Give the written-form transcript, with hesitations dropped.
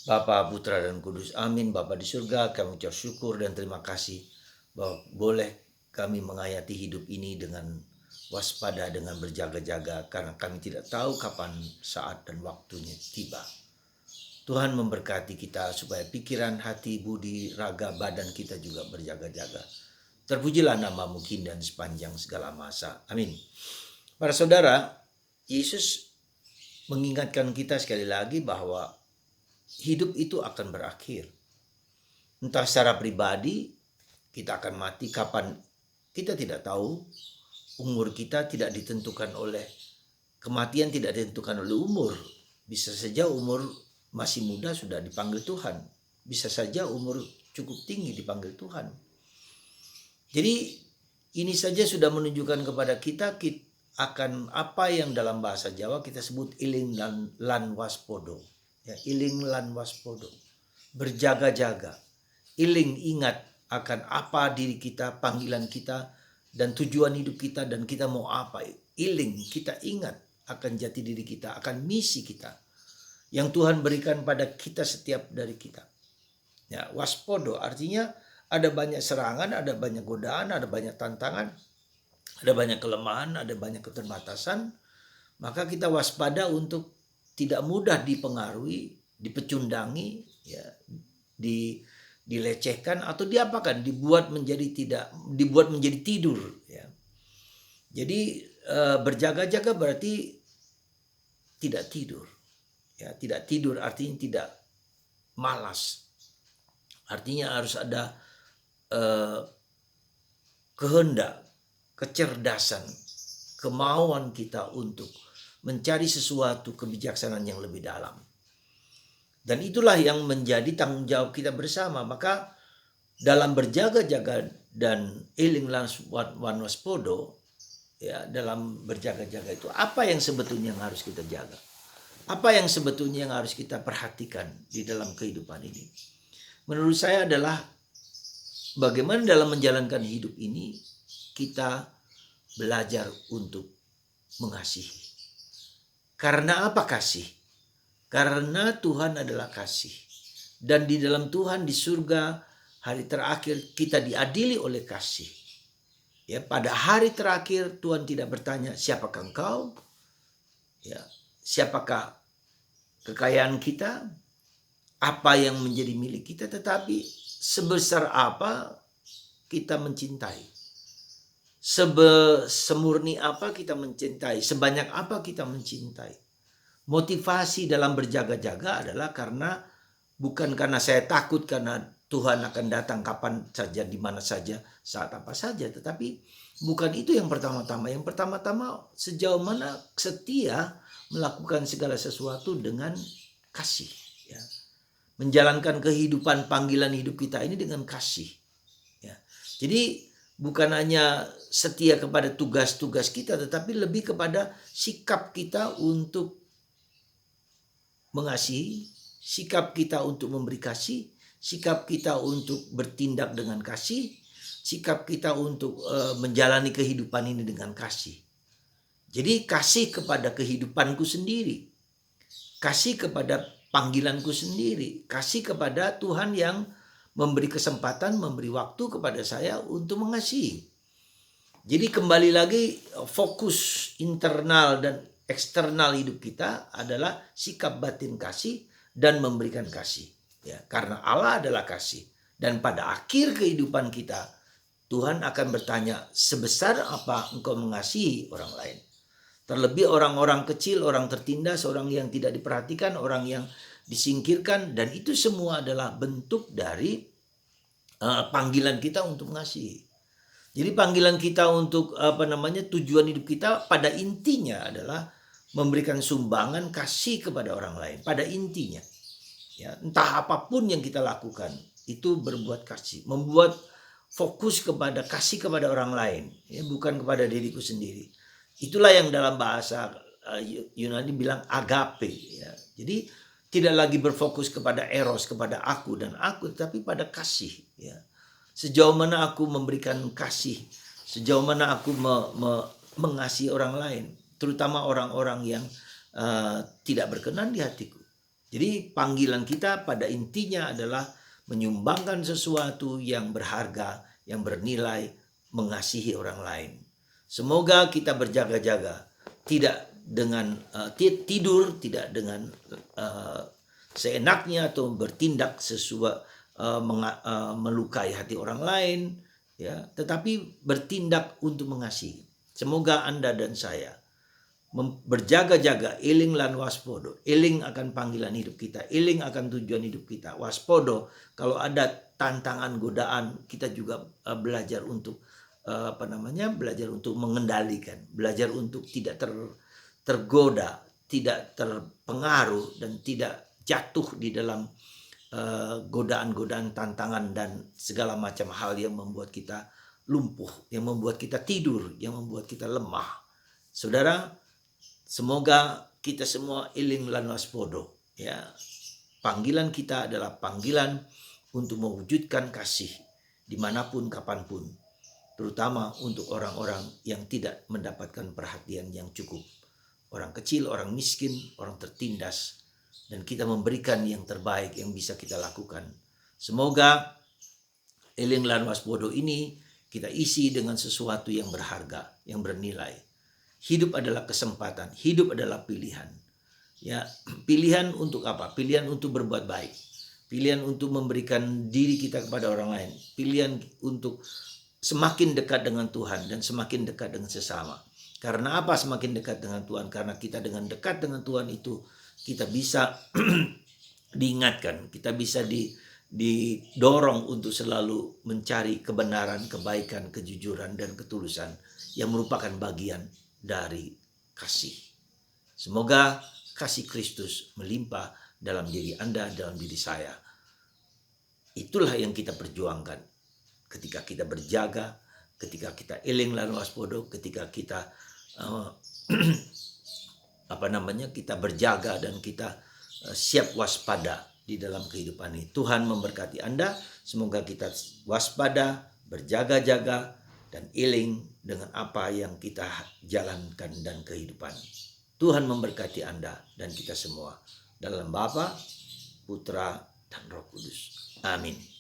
Bapa, Putra, dan Kudus. Amin. Bapa di surga, kami ucap syukur dan terima kasih bahwa boleh kami menghayati hidup ini dengan waspada, dengan berjaga-jaga, karena kami tidak tahu kapan saat dan waktunya tiba. Tuhan memberkati kita supaya pikiran, hati, budi, raga, badan kita juga berjaga-jaga. Terpujilah namamu kini dan sepanjang segala masa. Amin. Para saudara, Yesus mengingatkan kita sekali lagi bahwa hidup itu akan berakhir. Entah secara pribadi, kita akan mati kapan kita tidak tahu. Umur kita tidak ditentukan oleh kematian, tidak ditentukan oleh umur. Bisa saja umur masih muda sudah dipanggil Tuhan. Bisa saja umur cukup tinggi dipanggil Tuhan. Jadi ini saja sudah menunjukkan kepada kita akan apa yang dalam bahasa Jawa kita sebut iling lan waspodo. Ya, iling lan waspodo. Berjaga-jaga. Iling, ingat akan apa diri kita, panggilan kita, dan tujuan hidup kita, dan kita mau apa. Iling, kita ingat akan jati diri kita, akan misi kita yang Tuhan berikan pada kita, setiap dari kita. Ya, waspodo artinya ada banyak serangan, ada banyak godaan, ada banyak tantangan, ada banyak kelemahan, ada banyak keterbatasan. Maka kita waspada untuk tidak mudah dipengaruhi, dipecundangi, ya, dilecehkan atau diapakan, dibuat menjadi tidur, ya. Jadi berjaga-jaga berarti tidak tidur, ya. Tidak tidur artinya tidak malas, artinya harus ada kehendak, kecerdasan, kemauan kita untuk mencari sesuatu kebijaksanaan yang lebih dalam. Dan itulah yang menjadi tanggung jawab kita bersama. Maka dalam berjaga-jaga dan iling lan waspodo, ya, dalam berjaga-jaga itu apa yang sebetulnya yang harus kita jaga? Apa yang sebetulnya yang harus kita perhatikan di dalam kehidupan ini? Menurut saya adalah bagaimana dalam menjalankan hidup ini kita belajar untuk mengasihi. Karena apa kasih? Karena Tuhan adalah kasih. Dan di dalam Tuhan, di surga, hari terakhir kita diadili oleh kasih. Ya, pada hari terakhir Tuhan tidak bertanya siapakah engkau? Ya, siapakah kekayaan kita? Apa yang menjadi milik kita? Tetapi sebesar apa kita mencintai? Semurni apa kita mencintai? Sebanyak apa kita mencintai? Motivasi dalam berjaga-jaga adalah bukan karena saya takut karena Tuhan akan datang kapan saja, di mana saja, saat apa saja. Tetapi bukan itu yang pertama-tama. Yang pertama-tama sejauh mana setia melakukan segala sesuatu dengan kasih. Ya. Menjalankan kehidupan, panggilan hidup kita ini dengan kasih. Ya. Jadi bukan hanya setia kepada tugas-tugas kita, tetapi lebih kepada sikap kita untuk mengasihi, sikap kita untuk memberi kasih, sikap kita untuk bertindak dengan kasih, sikap kita untuk menjalani kehidupan ini dengan kasih. Jadi kasih kepada kehidupanku sendiri, kasih kepada panggilanku sendiri, kasih kepada Tuhan yang memberi kesempatan, memberi waktu kepada saya untuk mengasihi. Jadi kembali lagi fokus internal dan eksternal hidup kita adalah sikap batin kasih dan memberikan kasih. Ya, karena Allah adalah kasih. Dan pada akhir kehidupan kita, Tuhan akan bertanya, sebesar apa engkau mengasihi orang lain? Terlebih orang-orang kecil, orang tertindas, orang yang tidak diperhatikan, orang yang disingkirkan. Dan itu semua adalah bentuk dari panggilan kita untuk mengasihi. Jadi panggilan kita untuk tujuan hidup kita pada intinya adalah memberikan sumbangan kasih kepada orang lain. Pada intinya, ya, entah apapun yang kita lakukan itu berbuat kasih, membuat fokus kepada kasih kepada orang lain, ya, bukan kepada diriku sendiri. Itulah yang dalam bahasa Yunani bilang agape. Ya. Jadi tidak lagi berfokus kepada eros, kepada aku dan aku, tapi pada kasih. Ya. Sejauh mana aku memberikan kasih, sejauh mana aku mengasihi orang lain, terutama orang-orang yang tidak berkenan di hatiku. Jadi panggilan kita pada intinya adalah menyumbangkan sesuatu yang berharga, yang bernilai, mengasihi orang lain. Semoga kita berjaga-jaga, tidak dengan tidur, tidak dengan seenaknya atau bertindak sesuai melukai hati orang lain, ya, tetapi bertindak untuk mengasihi. Semoga Anda dan saya berjaga-jaga, eling lan waspodo, eling akan panggilan hidup kita, eling akan tujuan hidup kita, waspodo kalau ada tantangan, godaan, kita juga belajar untuk belajar untuk mengendalikan, belajar untuk tidak tergoda, tidak terpengaruh dan tidak jatuh di dalam godaan-godaan, tantangan dan segala macam hal yang membuat kita lumpuh, yang membuat kita tidur, yang membuat kita lemah. Saudara, semoga kita semua eling lan waspodo, ya. Panggilan kita adalah panggilan untuk mewujudkan kasih dimanapun kapanpun, terutama untuk orang-orang yang tidak mendapatkan perhatian yang cukup, orang kecil, orang miskin, orang tertindas, dan kita memberikan yang terbaik yang bisa kita lakukan. Semoga eling lan waspodo ini kita isi dengan sesuatu yang berharga, yang bernilai. Hidup adalah kesempatan, hidup adalah pilihan. Ya, pilihan untuk apa? Pilihan untuk berbuat baik. Pilihan untuk memberikan diri kita kepada orang lain. Pilihan untuk semakin dekat dengan Tuhan dan semakin dekat dengan sesama. Karena apa semakin dekat dengan Tuhan? Karena kita dengan dekat dengan Tuhan itu kita bisa diingatkan, kita bisa didorong untuk selalu mencari kebenaran, kebaikan, kejujuran, dan ketulusan yang merupakan bagian dari kasih. Semoga kasih Kristus melimpah dalam diri Anda, dalam diri saya. Itulah yang kita perjuangkan ketika kita berjaga, ketika kita eling lan waspodo, ketika kita kita berjaga dan kita siap waspada di dalam kehidupan ini. Tuhan memberkati Anda. Semoga kita waspada, berjaga-jaga, dan eling dengan apa yang kita jalankan dan kehidupan. Tuhan memberkati Anda dan kita semua. Dalam Bapa, Putra, dan Roh Kudus. Amin.